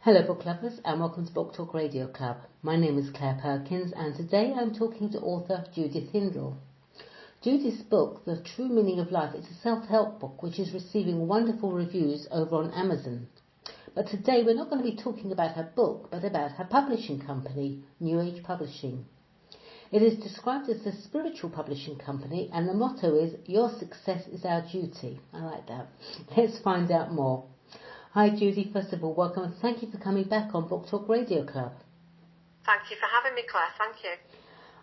Hello book lovers and welcome to Book Talk Radio Club. My name is Claire Perkins and today I'm talking to author Judith Hindle. Judith's book, The True Meaning of Life, is a self-help book which is receiving wonderful reviews over on Amazon. But today we're not going to be talking about her book but about her publishing company, New Age Publishing. It is described as a spiritual publishing company and the motto is, "Your success is our duty." I like that. Let's find out more. Hi Judy, first of all, welcome and thank you for coming back on Book Talk Radio Club. Thank you for having me, Claire. Thank you.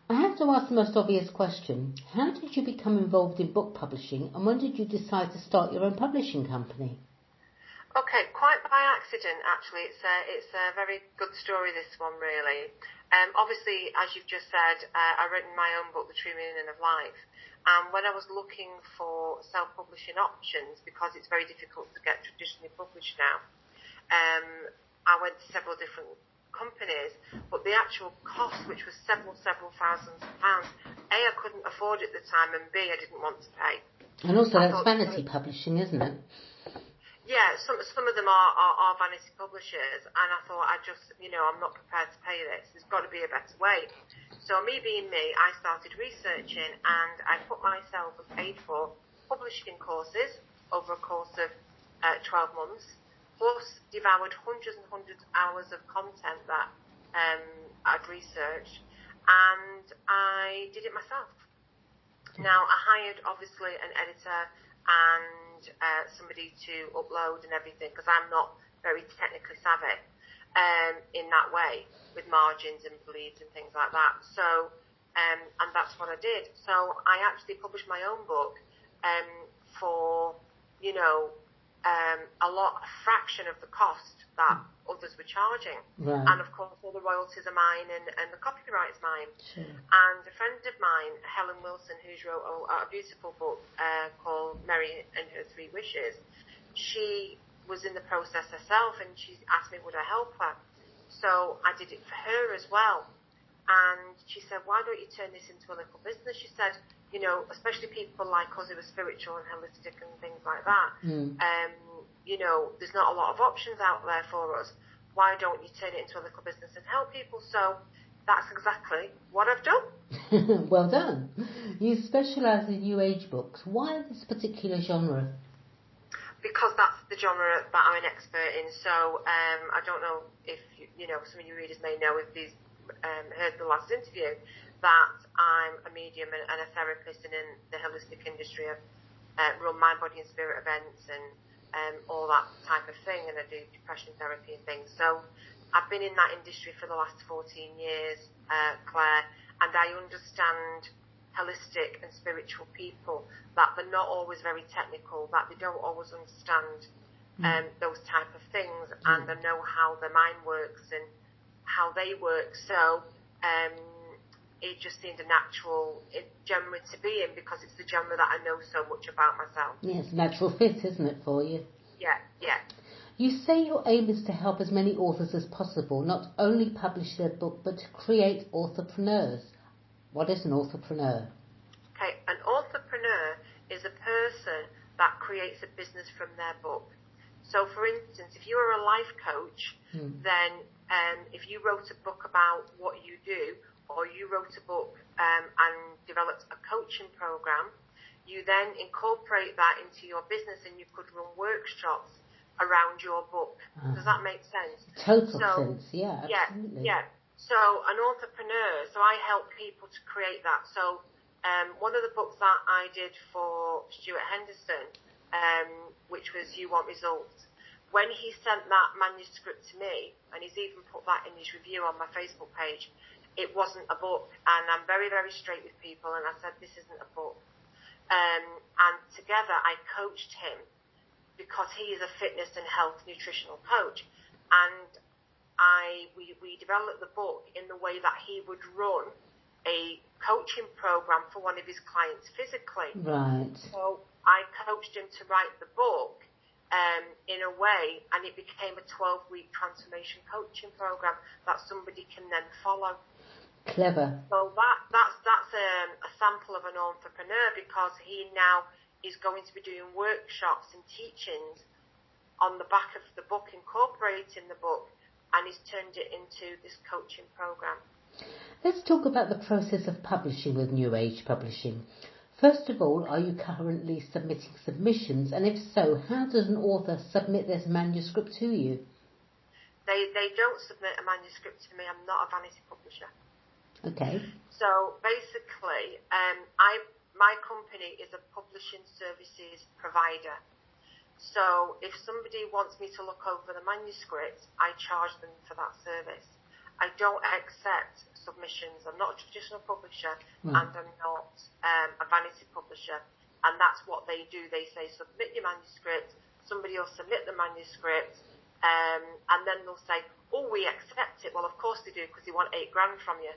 I have to ask the most obvious question. How did you become involved in book publishing and when did you decide to start your own publishing company? Okay, quite by accident actually. It's a very good story, this one really. Obviously, as you've just said, I've written my own book, The True Meaning of Life. And when I was looking for self-publishing options, because it's very difficult to get traditionally published now, I went to several different companies, but the actual cost, which was several thousands of pounds, A, I couldn't afford it at the time, and B, I didn't want to pay. And also that's vanity publishing, isn't it? Yeah, some of them are vanity publishers, and I thought I'm not prepared to pay this. There's got to be a better way. So me being me, I started researching and I put myself and paid for publishing courses over a course of 12 months, plus devoured hundreds and hundreds of hours of content that I'd researched, and I did it myself. Now, I hired, obviously, an editor and somebody to upload and everything, because I'm not very technically savvy in that way, with margins and bleeds and things like that. So, and that's what I did. So I actually published my own book for, a fraction of the cost that others were charging. Right. And of course, all the royalties are mine and the copyright's mine. Sure. And a friend of mine, Helen Wilson, who's wrote a beautiful book called Mary and Her Three Wishes, she was in the process herself and she asked me would I help her. So I did it for her as well. And she said, why don't you turn this into a little business? She said, especially people like us who are spiritual and holistic and things like that, there's not a lot of options out there for us. Why don't you turn it into a little business and help people? So that's exactly what I've done. Well done. You specialise in New Age books. Why this particular genre? Because that's the genre that I'm an expert in. So I don't know if some of your readers may know if these heard the last interview that I'm a medium and a therapist, and in the holistic industry I've run mind, body and spirit events and all that type of thing, and I do depression therapy and things. So I've been in that industry for the last 14 years, Claire, and I understand holistic and spiritual people, that they're not always very technical, that they don't always understand those type of things, and I know how their mind works and how they work. So it just seemed a natural genre to be in, because it's the genre that I know so much about myself. Yes, natural fit, isn't it, for you? Yeah. You say your aim is to help as many authors as possible, not only publish their book, but to create authorpreneurs. What is an authorpreneur? Okay, an authorpreneur is a person that creates a business from their book. So, for instance, if you are a life coach, then if you wrote a book about what you do, or you wrote a book and developed a coaching program, you then incorporate that into your business and you could run workshops around your book. Does that make sense? Total sense, yeah, absolutely. Yeah. So an entrepreneur, so I help people to create that. So one of the books that I did for Stuart Henderson, which was You Want Results, when he sent that manuscript to me, and he's even put that in his review on my Facebook page, it wasn't a book, and I'm very, very straight with people, and I said, this isn't a book. And together I coached him, because he is a fitness and health nutritional coach, and we developed the book in the way that he would run a coaching program for one of his clients physically. Right. So I coached him to write the book in a way, and it became a 12-week transformation coaching program that somebody can then follow. Clever. So that's a sample of an entrepreneur, because he now is going to be doing workshops and teachings on the back of the book, incorporating the book and he's turned it into this coaching program. Let's talk about the process of publishing with New Age Publishing. First of all, are you currently submitting submissions? And if so, how does an author submit their manuscript to you? They don't submit a manuscript to me. I'm not a vanity publisher. Okay. So basically, my company is a publishing services provider. So if somebody wants me to look over the manuscript, I charge them for that service. I don't accept submissions. I'm not a traditional publisher, and I'm not a vanity publisher. And that's what they do. They say, submit your manuscript. Somebody will submit the manuscript, and then they'll say, oh, we accept it. Well, of course they do, because they want $8,000 from you.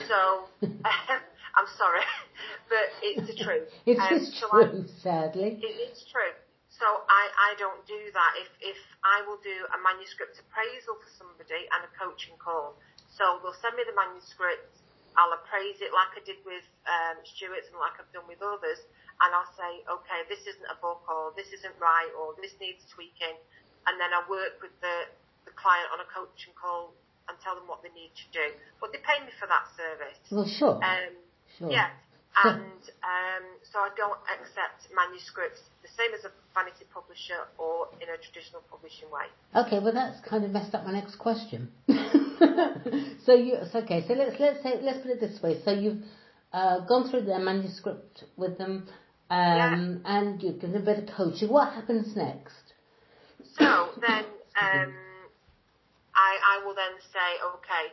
So I'm sorry, but it's the truth. It is true, sadly. It is true. So I don't do that. If I will do a manuscript appraisal for somebody and a coaching call. So they'll send me the manuscript, I'll appraise it like I did with Stuart's and like I've done with others, and I'll say, okay, this isn't a book, or this isn't right, or this needs tweaking, and then I work with the client on a coaching call and tell them what they need to do. But they pay me for that service. Well, sure. Sure. Yeah. And so I don't accept manuscripts the same as a vanity publisher or in a traditional publishing way. Okay, well that's kind of messed up my next question. So let's put it this way. So you've gone through their manuscript with them, and you've given a bit of coaching. What happens next? So then I will then say, okay,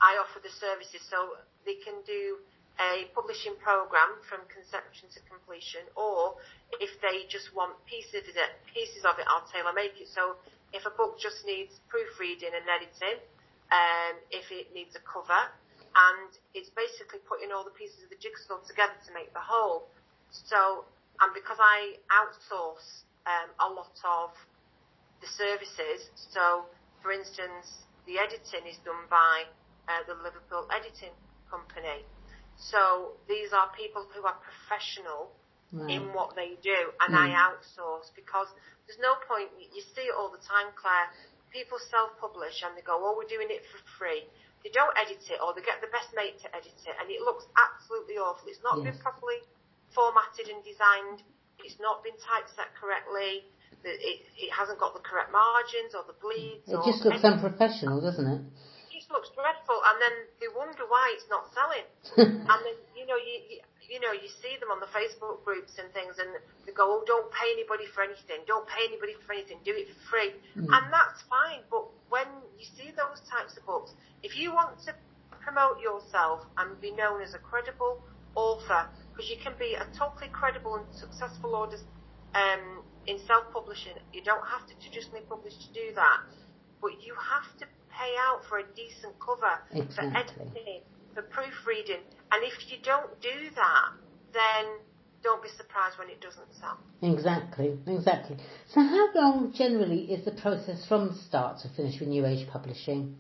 I offer the services, so they can do a publishing program from conception to completion, or if they just want pieces of it, I'll tailor make it. So if a book just needs proofreading and editing, if it needs a cover, and it's basically putting all the pieces of the jigsaw together to make the whole. So, and because I outsource a lot of the services, so for instance, the editing is done by the Liverpool Editing Company. So these are people who are professional in what they do, and I outsource, because there's no point, you see it all the time, Claire, people self-publish and they go, oh, we're doing it for free. They don't edit it, or they get the best mate to edit it, and it looks absolutely awful. It's not been properly formatted and designed, it's not been typeset correctly, it hasn't got the correct margins or the bleeds. It just looks unprofessional, doesn't it? Looks dreadful, and then they wonder why it's not selling. And then you see them on the Facebook groups and things, and they go, oh, don't pay anybody for anything, do it for free. And that's fine, but when you see those types of books, if you want to promote yourself and be known as a credible author, because you can be a totally credible and successful author in self-publishing, you don't have to traditionally publish to do that, but you have to pay out for a decent cover, for editing, for proofreading, and if you don't do that, then don't be surprised when it doesn't sell. Exactly. So how long generally is the process from start to finish with New Age Publishing?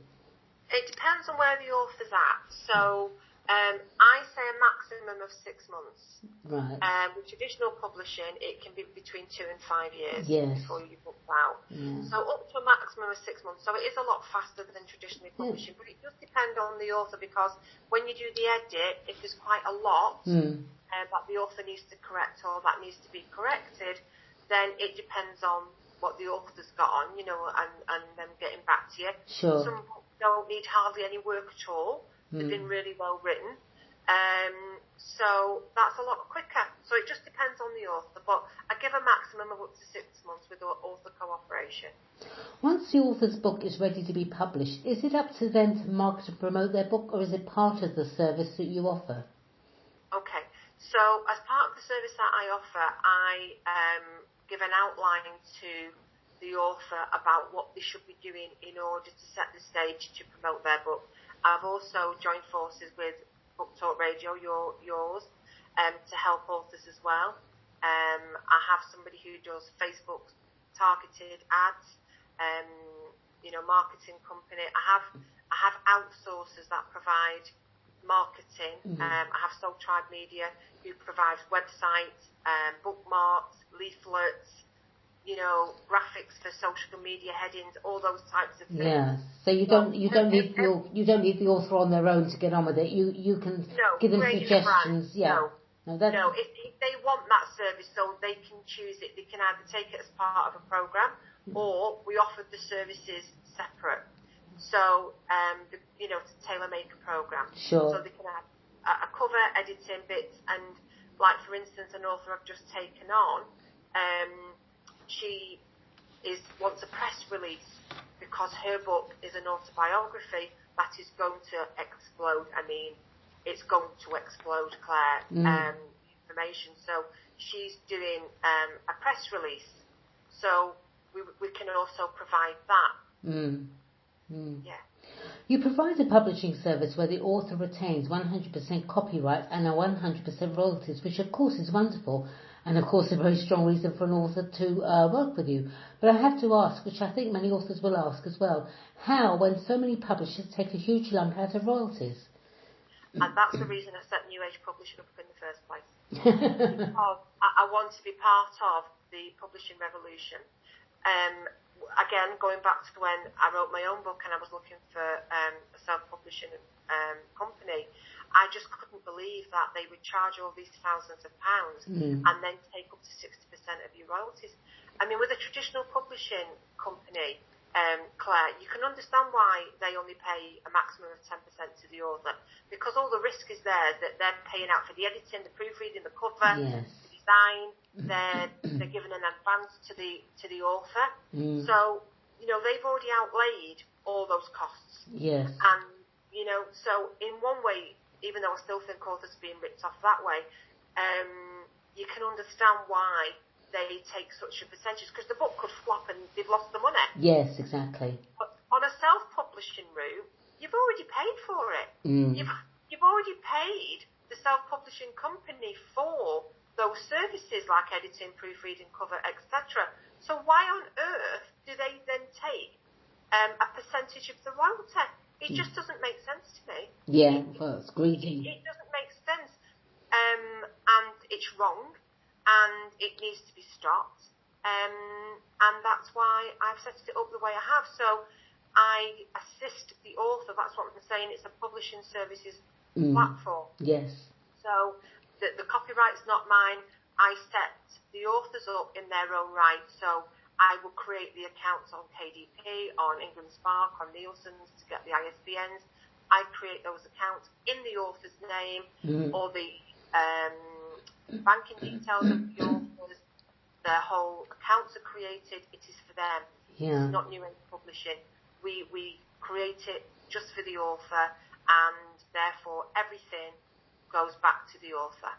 It depends on where the author's at. So I say a maximum of 6 months. Right. With traditional publishing, it can be between 2 and 5 years before you book out. Yeah. So up to a maximum of 6 months. So it is a lot faster than traditionally publishing, but it does depend on the author, because when you do the edit, if there's quite a lot that the author needs to correct or that needs to be corrected, then it depends on what the author's got on, and them getting back to you. Sure. Some books don't need hardly any work at all. They've been really well written. So that's a lot quicker. So it just depends on the author, but I give a maximum of up to 6 months with author cooperation. Once the author's book is ready to be published, is it up to them to market and promote their book, or is it part of the service that you offer? Okay, so as part of the service that I offer, I give an outline to the author about what they should be doing in order to set the stage to promote their book. I've also joined forces with Book Talk Radio, yours, to help authors as well. I have somebody who does Facebook targeted ads, marketing company. I have outsourcers that provide marketing. I have Soul Tribe Media, who provides websites, bookmarks, leaflets, graphics for social media headings, all those types of things. Yeah. So you don't need the author on their own to get on with it. You can give them suggestions. Yeah. No, if they want that service, so they can choose it. They can either take it as part of a program, or we offer the services separate. So to tailor make a program. Sure. So they can have a cover, editing bits, and like for instance, an author I've just taken on. She wants a press release because her book is an autobiography that is going to explode. I mean, it's going to explode, Claire, information. So she's doing a press release. So we can also provide that. Yeah. You provide a publishing service where the author retains 100% copyright and a 100% royalties, which of course is wonderful, and of course a very strong reason for an author to work with you. But I have to ask, which I think many authors will ask as well, how, when so many publishers take a huge lump out of royalties? And that's the reason I set New Age Publishing up in the first place. Because I want to be part of the publishing revolution. Again, going back to when I wrote my own book and I was looking for a self-publishing company, I just couldn't believe that they would charge all these thousands of pounds and then take up to 60% of your royalties. I mean, with a traditional publishing company, Claire, you can understand why they only pay a maximum of 10% to the author, because all the risk is there, that they're paying out for the editing, the proofreading, the cover, the design. They're given an advance to the author. So they've already outlaid all those costs. Yes. And so in one way, even though I still think authors are being ripped off that way, you can understand why they take such a percentage, because the book could flop and they've lost the money. Yes, exactly. But on a self-publishing route, you've already paid for it. You've already paid the self-publishing company for those services like editing, proofreading, cover, etc. So why on earth do they then take a percentage of the royalty? It just doesn't make sense to me. Yeah, well, it's greedy. It doesn't make sense. And it's wrong, and it needs to be stopped. And that's why I've set it up the way I have. So I assist the author. That's what I'm saying. It's a publishing services platform. Yes. So the copyright's not mine. I set the authors up in their own right. So I will create the accounts on KDP, on Ingram Spark, on Nielsen's to get the ISBNs. I create those accounts in the author's name, or the banking details of the authors. Their whole accounts are created. It is for them. Yeah. It's not New Age Publishing. We create it just for the author, and therefore everything goes back to the author.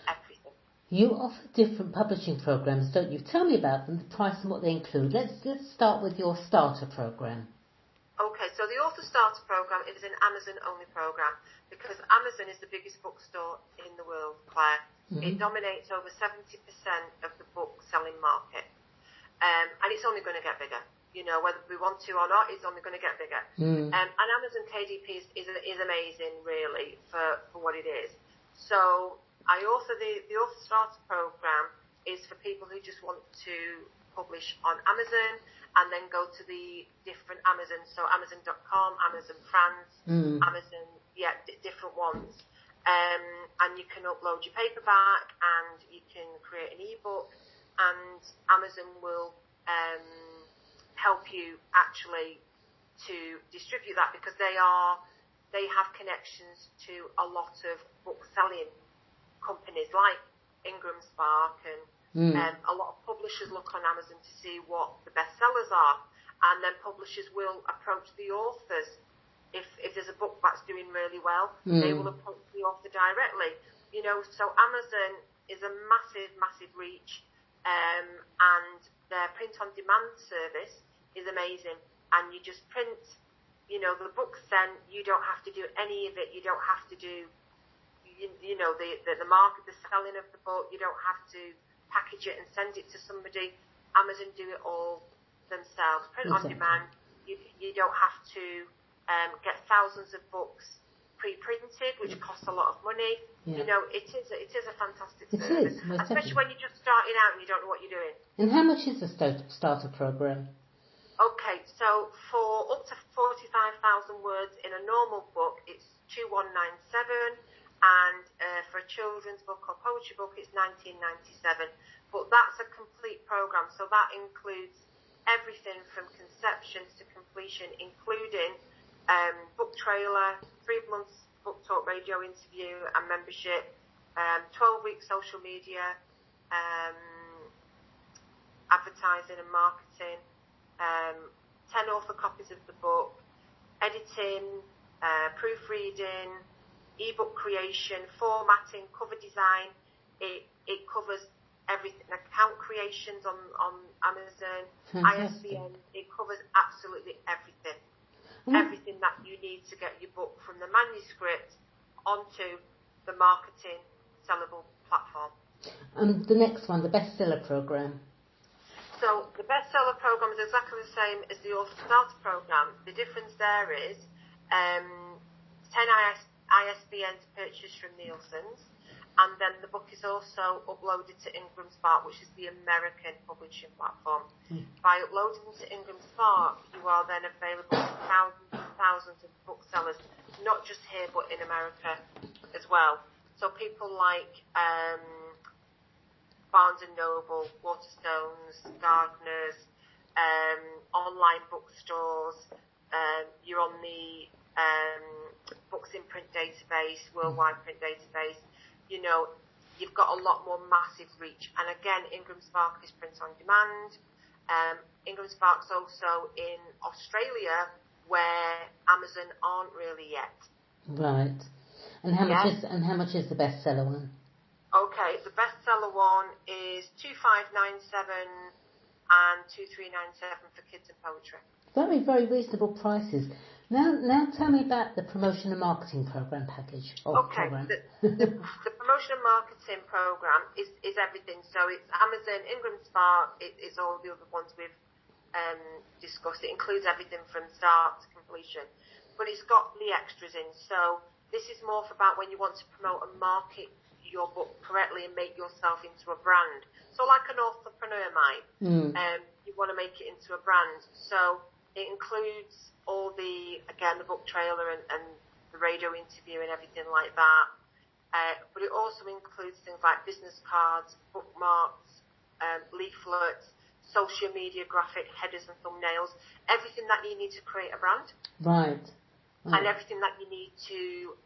Everything. You offer different publishing programs, don't you? Tell me about them, the price and what they include. Let's start with your starter program. Okay, so the Author Starter program is an Amazon-only program, because Amazon is the biggest bookstore in the world, Claire. It dominates over 70% of the book selling market. And it's only going to get bigger. Whether we want to or not, it's only going to get bigger. And Amazon KDP is amazing, really, for what it is. So I author the Author Starter program is for people who just want to publish on Amazon and then go to the different Amazons, so Amazon.com, Amazon France, Amazon, different ones. And you can upload your paperback and you can create an ebook, and Amazon will help you actually to distribute that, because they have connections to a lot of book selling companies like Ingram Spark, and a lot of publishers look on Amazon to see what the best sellers are, and then publishers will approach the authors. If there's a book that's doing really well, they will approach the author directly. So Amazon is a massive reach, and their print-on-demand service is amazing. And you just print, the book sent. You don't have to do any of it. You don't have to do, the market, the selling of the book. You don't have to package it and send it to somebody. Amazon do it all themselves. Print on demand. You don't have to get thousands of books pre-printed, which costs a lot of money. Yeah. You know, it is a fantastic It service, is, most especially definitely. when you're just starting out and you don't know what you're doing. And how much is the starter program? Okay, so for up to 45,000 words in a normal book, it's 2,197, and for a children's book or poetry book, it's 1997. But that's a complete program, so that includes everything from conception to completion, including book trailer, 3 months book talk radio interview and membership, 12-week social media, advertising and marketing, 10 author copies of the book, editing, proofreading, ebook creation, formatting, cover design. It covers everything. Account creations on Amazon, Fantastic. ISBN. It covers absolutely everything. Everything that you need to get your book from the manuscript onto the marketing sellable platform. The next one, the bestseller program. So the bestseller program is exactly the same as the author starter program. The difference there is 10 ISBN to purchase from Nielsen's, and then the book is also uploaded to Ingram Spark, which is the American publishing platform. By uploading to Ingram Spark, you are then available to thousands and thousands of booksellers, not just here but in America as well. So people like Barnes and Noble, Waterstones, Gardner's, online bookstores. You're on the Books in Print database, worldwide print database. You know, you've got a lot more massive reach. And again, Ingram Spark is print on demand. Ingram Spark's also in Australia, where Amazon aren't really yet. Right. And how much is the bestseller one? Okay, the bestseller one is 2,597 and 2,397 for kids and poetry. Very, very reasonable prices. Now tell me about the promotion and marketing program package. Okay, the promotion and marketing program is everything. So it's Amazon, Ingram Spark, it's all the other ones we've discussed. It includes everything from start to completion. But it's got the extras in. So this is more about when you want to promote and market your book correctly and make yourself into a brand. So like an entrepreneur might, you want to make it into a brand. So it includes all the book trailer and the radio interview and everything like that. But it also includes things like business cards, bookmarks, leaflets, social media graphic headers and thumbnails, everything that you need to create a brand. Right. And everything that you need to,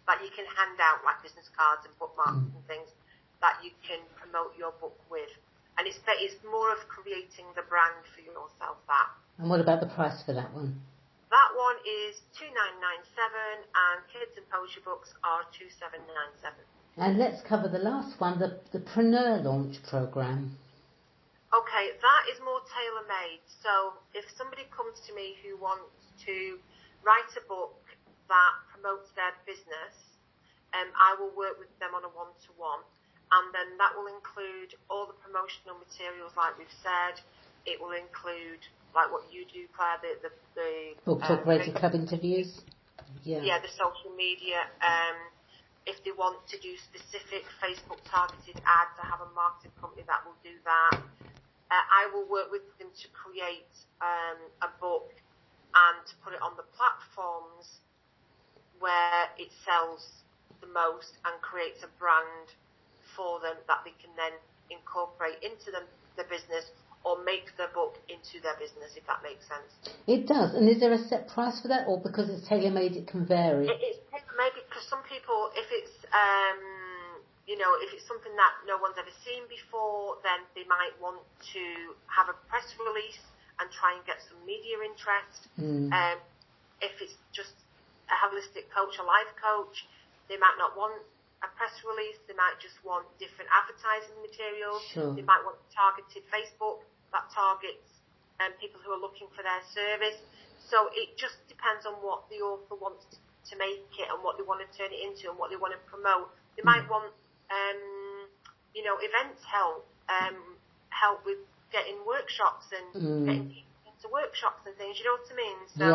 that you can hand out, like business cards and bookmarks and things that you can promote your book with. And it's more of creating the brand for yourself, that. And what about the price for that one? That one is 2,997 and kids and poetry books are 2,797. And let's cover the last one, the Preneur Launch Program. Okay, that is more tailor-made. So if somebody comes to me who wants to write a book that promotes their business, I will work with them on a one-to-one. And then that will include all the promotional materials like we've said. It will include, like what you do, Claire, the Book Talk Radio Club interviews. Yeah, the social media. If they want to do specific Facebook targeted ads, I have a marketing company that will do that. I will work with them to create a book and to put it on the platforms where it sells the most and creates a brand for them that they can then incorporate into the business or make the book into their business, if that makes sense. It does. And is there a set price for that, or because it's tailor-made it can vary? It's tailor-made because some people, if it's if it's something that no one's ever seen before, then they might want to have a press release and try and get some media interest. If it's just a holistic coach, a life coach, they might not want a press release. They might just want different advertising materials. Sure. They might want targeted Facebook that targets people who are looking for their service. So it just depends on what the author wants to make it and what they want to turn it into and what they want to promote. They might want events help with getting workshops and getting people into workshops and things, you know what I mean? So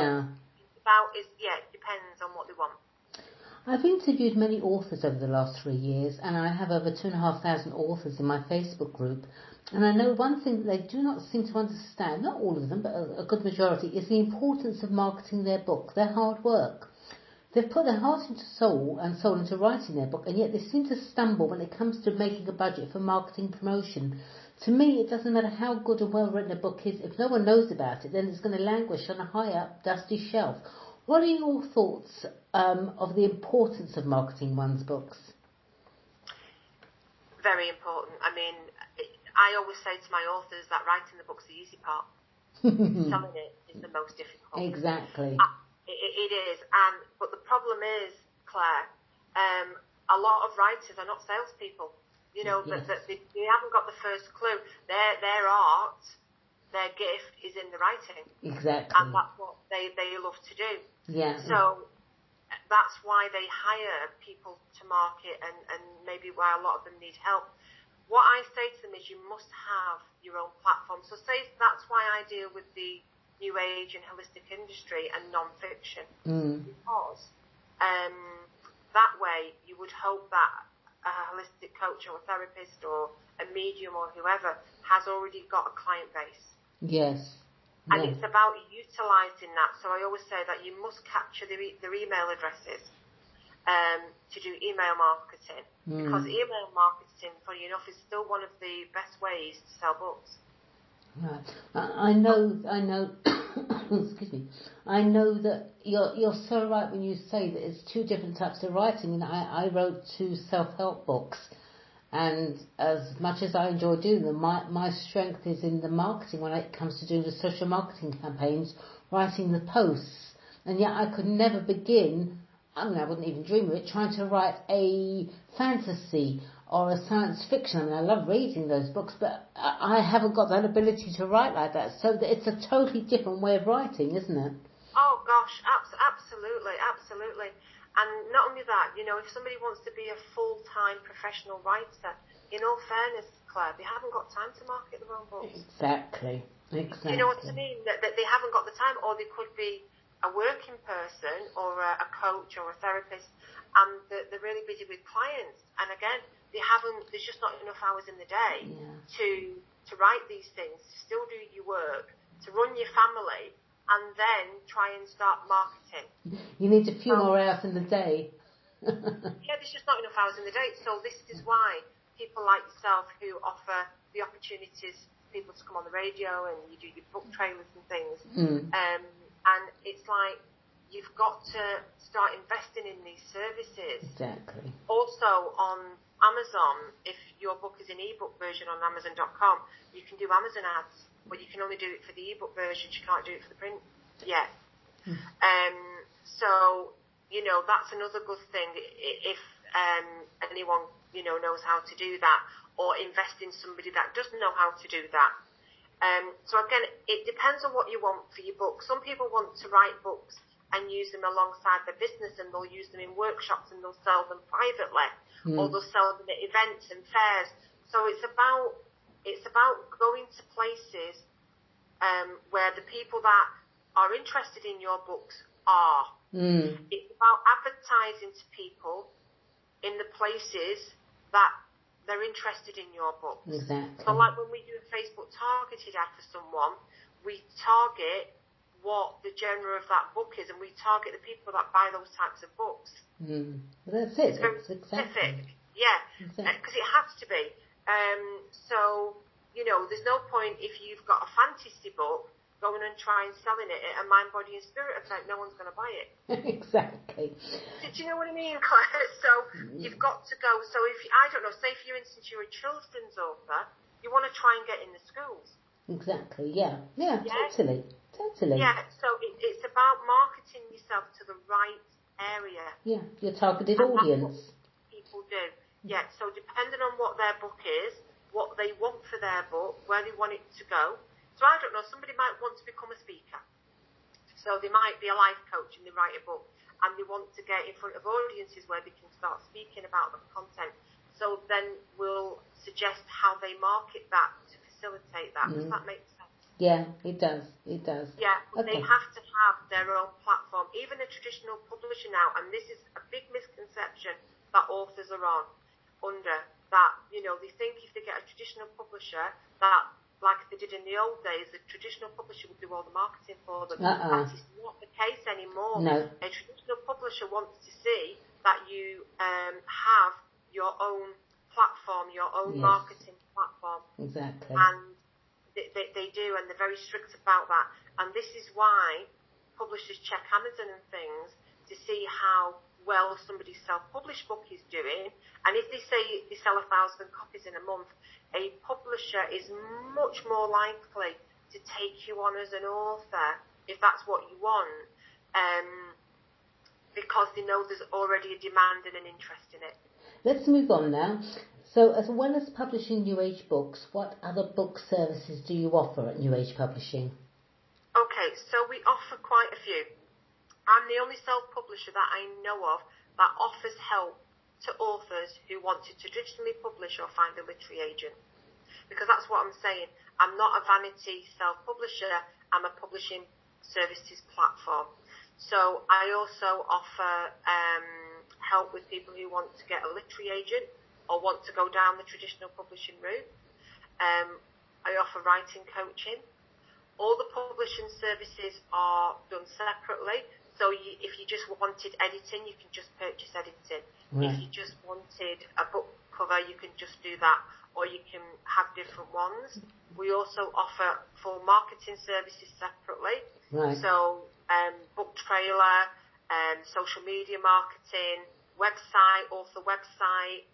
it's it depends on what they want. I've interviewed many authors over the last 3 years, and I have over 2,500 authors in my Facebook group. And I know one thing that they do not seem to understand, not all of them, but a good majority, is the importance of marketing their book, their hard work. They've put their heart and soul into writing their book, and yet they seem to stumble when it comes to making a budget for marketing promotion. To me, it doesn't matter how good and well written a book is. If no one knows about it, then it's going to languish on a high up, dusty shelf. What are your thoughts of the importance of marketing one's books? Very important. I mean, I always say to my authors that writing the book's the easy part. Selling it is the most difficult. Exactly. It is. But the problem is, Claire, a lot of writers are not salespeople. You know, yes. that they haven't got the first clue. Their art, their gift is in the writing. Exactly. And that's what they love to do. Yeah. So that's why they hire people to market and maybe why a lot of them need help. What I say to them is you must have your own platform. So that's why I deal with the New Age and holistic industry and non-fiction. Because that way you would hope that a holistic coach or a therapist or a medium or whoever has already got a client base. Yes. And it's about utilising that. So I always say that you must capture their email addresses to do email marketing. Because email marketing, funny enough, is still one of the best ways to sell books. Right. I know, excuse me, I know that you're so right when you say that it's two different types of writing. And I wrote 2 self-help books, and as much as I enjoy doing them, my strength is in the marketing when it comes to doing the social marketing campaigns, writing the posts, and yet I could never begin, I wouldn't even dream of it, trying to write a fantasy or a science fiction. I love reading those books, but I haven't got that ability to write like that. So it's a totally different way of writing, isn't it? Oh gosh, absolutely. And not only that, you know, if somebody wants to be a full-time professional writer, in all fairness, Claire, they haven't got time to market their own books. Exactly. You know what I mean? That they haven't got the time, or they could be a working person or a coach or a therapist, and they're really busy with clients. And again, there's just not enough hours in the day to write these things, to still do your work, to run your family, and then try and start marketing. You need a few more hours in the day. Yeah, there's just not enough hours in the day. So this is why people like yourself who offer the opportunities for people to come on the radio and you do your book trailers and things. And it's like you've got to start investing in these services. Exactly. Also on Amazon, if your book is an ebook version on Amazon.com, you can do Amazon ads, but you can only do it for the ebook version. You can't do it for the print yet. So, you know, that's another good thing. If anyone, you know, knows how to do that, or invest in somebody that doesn't know how to do that. So again, it depends on what you want for your book. Some people want to write books and use them alongside their business, and they'll use them in workshops and they'll sell them privately, or they'll sell them at events and fairs. So it's about going to places where the people that are interested in your books are. It's about advertising to people in the places that they're interested in your books. Exactly. So like when we do a Facebook targeted ad for someone, we target what the genre of that book is, and we target the people that buy those types of books. That's it. It's very specific. Yeah, because it has to be. So, you know, there's no point if you've got a fantasy book going and trying selling it at a mind, body and spirit event. No one's going to buy it. Exactly. Do you know what I mean, Claire? So you've got to go. So if I don't know, say for instance you're a children's author, you want to try and get in the schools. Exactly. Yeah. Totally. Yeah. So it's about marketing yourself to the right area. Yeah, your targeted audience. That's what people do. Yeah. So depending on what their book is, what they want for their book, where they want it to go. So I don't know, somebody might want to become a speaker. So they might be a life coach and they write a book and they want to get in front of audiences where they can start speaking about the content. So then we'll suggest how they market that to facilitate that. Does that make sense? Yeah, it does. It does. Yeah, Okay. they have to have their own platform. Even a traditional publisher now, and this is a big misconception that authors are under, that, they think if they get a traditional publisher, that, like they did in the old days, the traditional publisher would do all the marketing for them. That is not the case anymore. No. A traditional publisher wants to see that you have your own platform, your own marketing platform. Exactly. And they do, and they're very strict about that. And this is why publishers check Amazon and things to see how well somebody's self-published book is doing. And if they say they sell 1,000 copies in a month, a publisher is much more likely to take you on as an author if that's what you want, because they know there's already a demand and an interest in it. Let's move on now. So, as well as publishing New Age books, what other book services do you offer at New Age Publishing? Okay, so we offer quite a few. I'm the only self-publisher that I know of that offers help to authors who want to traditionally publish or find a literary agent. Because that's what I'm saying. I'm not a vanity self-publisher, I'm a publishing services platform. So I also offer help with people who want to get a literary agent or want to go down the traditional publishing route. I offer writing coaching. All the publishing services are done separately. So if you just wanted editing, you can just purchase editing. Right. If you just wanted a book cover, you can just do that, or you can have different ones. We also offer full marketing services separately. Right. So book trailer, social media marketing, website, author website,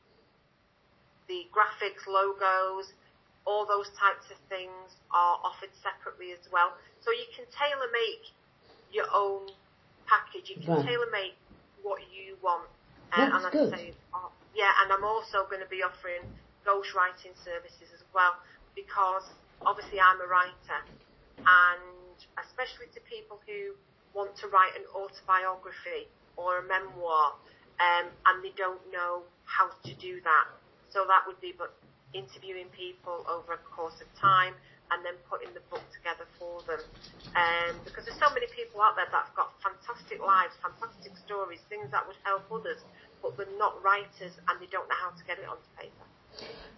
the graphics, logos, all those types of things are offered separately as well. So you can tailor make your own package. You can tailor make what you want. That's and good. And I'm also going to be offering ghostwriting services as well, because obviously I'm a writer, and especially to people who want to write an autobiography or a memoir, and they don't know how to do that. So that would be interviewing people over a course of time and then putting the book together for them. Because there's so many people out there that have got fantastic lives, fantastic stories, things that would help others, but they're not writers and they don't know how to get it onto paper.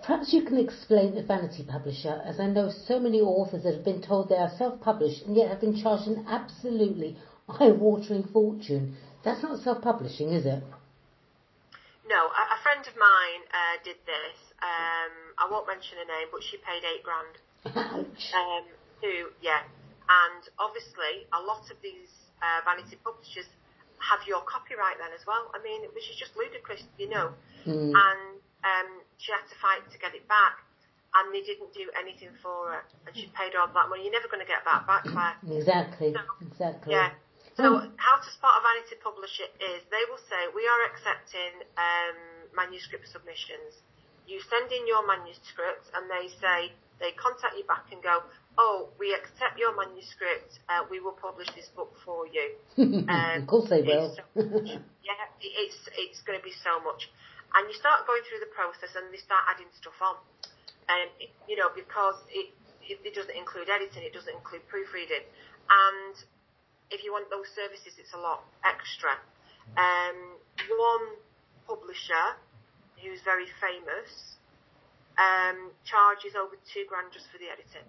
Perhaps you can explain a vanity publisher, as I know so many authors that have been told they are self-published and yet have been charged an absolutely eye-watering fortune. That's not self-publishing, is it? No, a friend of mine did this. I won't mention her name, but she paid $8,000. And obviously a lot of these vanity publishers have your copyright then as well. I mean, which is just ludicrous, And she had to fight to get it back, and they didn't do anything for her, and she paid all that money. You're never going to get that back, Claire. Exactly. Yeah. So how to spot a vanity publisher is they will say, we are accepting manuscript submissions. You send in your manuscript and they contact you back and go, oh, we accept your manuscript, we will publish this book for you. Of course they will. It's going to be so much. And you start going through the process and they start adding stuff on. And, because it doesn't include editing, it doesn't include proofreading. And if you want those services, it's a lot extra. One publisher who's very famous charges over $2,000 just for the editing.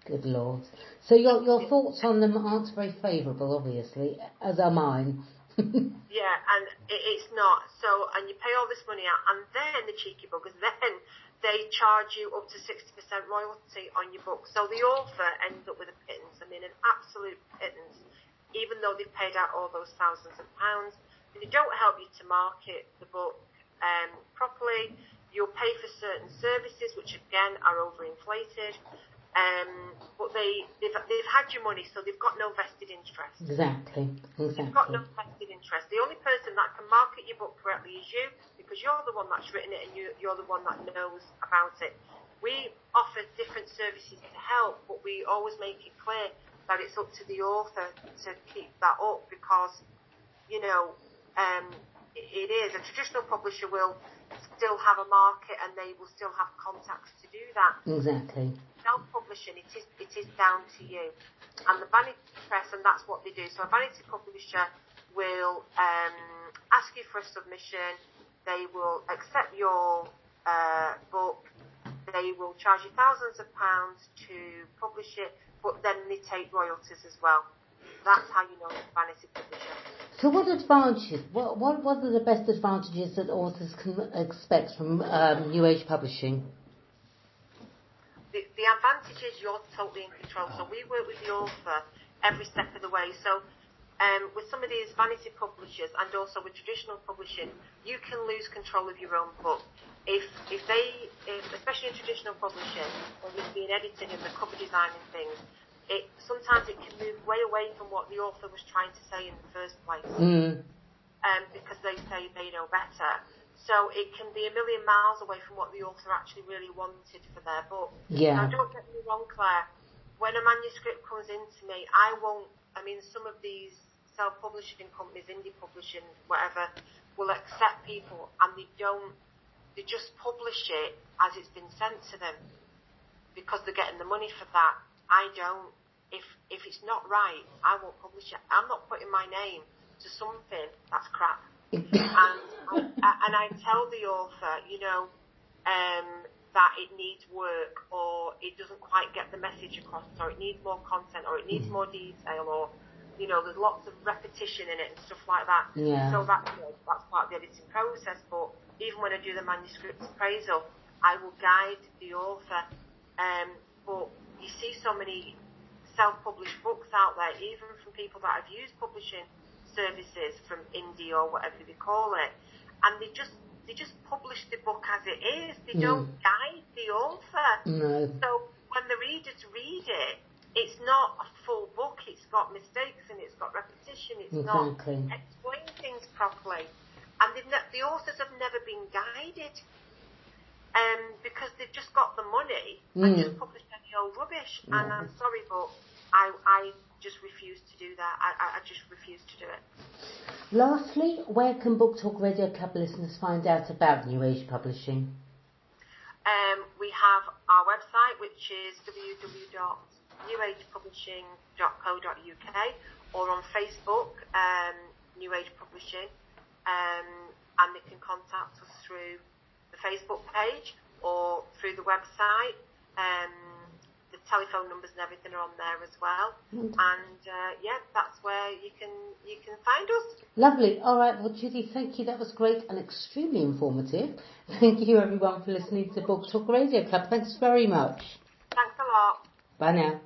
Good Lord. So your thoughts on them aren't very favourable, obviously, as are mine. Yeah, and it's not. So, and you pay all this money out, and then the cheeky buggers, then they charge you up to 60% royalty on your book. So the author ends up with a pittance, an absolute pittance, even though they've paid out all those thousands of pounds. They don't help you to market the book properly. You'll pay for certain services, which again are overinflated. But they've had your money, so they've got no vested interest. Exactly. They've got no vested interest. The only person that can market your book correctly is you, because you're the one that's written it and you're the one that knows about it. We offer different services to help, but we always make it clear that it's up to the author to keep that up, because, it is. A traditional publisher will still have a market and they will still have contacts to do that. Exactly. Self-publishing, it is down to you. And the vanity press, and that's what they do. So a vanity publisher will ask you for a submission. They will accept your book. They will charge you thousands of pounds to publish it, but then they take royalties as well. That's how you know it's a vanity publisher. So what advantages, what are the best advantages that authors can expect from New Age publishing? The advantage is you're totally in control. So we work with the author every step of the way. So with some of these vanity publishers and also with traditional publishing, you can lose control of your own book. If especially in traditional publishing, when it's being edited and the cover design and things, sometimes it can move way away from what the author was trying to say in the first place. Because they say they know better. So it can be a million miles away from what the author actually really wanted for their book. Yeah. Now, don't get me wrong, Claire. When a manuscript comes into me, some of these self-publishing companies, indie publishing, whatever, will accept people and they just publish it as it's been sent to them because they're getting the money for that. I don't. If it's not right, I won't publish it. I'm not putting my name to something that's crap. and I tell the author, that it needs work, or it doesn't quite get the message across, or it needs more content, or it needs more detail, or there's lots of repetition in it and stuff like that. Yeah. So that's part of the editing process. But even when I do the manuscript appraisal, I will guide the author. But you see so many self-published books out there, even from people that have used publishing services from indie or whatever they call it, and they just publish the book as it is. They don't guide the author. No. So when the readers read it, it's not a full book. It's got mistakes and it's got repetition. It's not explaining things properly, and the authors have never been guided. Because they've just got the money and just published any old rubbish. Yeah. And I'm sorry, but I just refuse to do that. I just refuse to do it. Lastly, where can Book Talk Radio Club listeners find out about New Age publishing? We have our website, which is www.newagepublishing.co.uk, or on Facebook, New Age Publishing, and they can contact us through the Facebook page or through the website. The telephone numbers and everything are on there as well. And that's where you can find us. Lovely. All right. Well, Judy, thank you. That was great and extremely informative. Thank you, everyone, for listening to Book Talk Radio Club. Thanks very much. Thanks a lot. Bye now.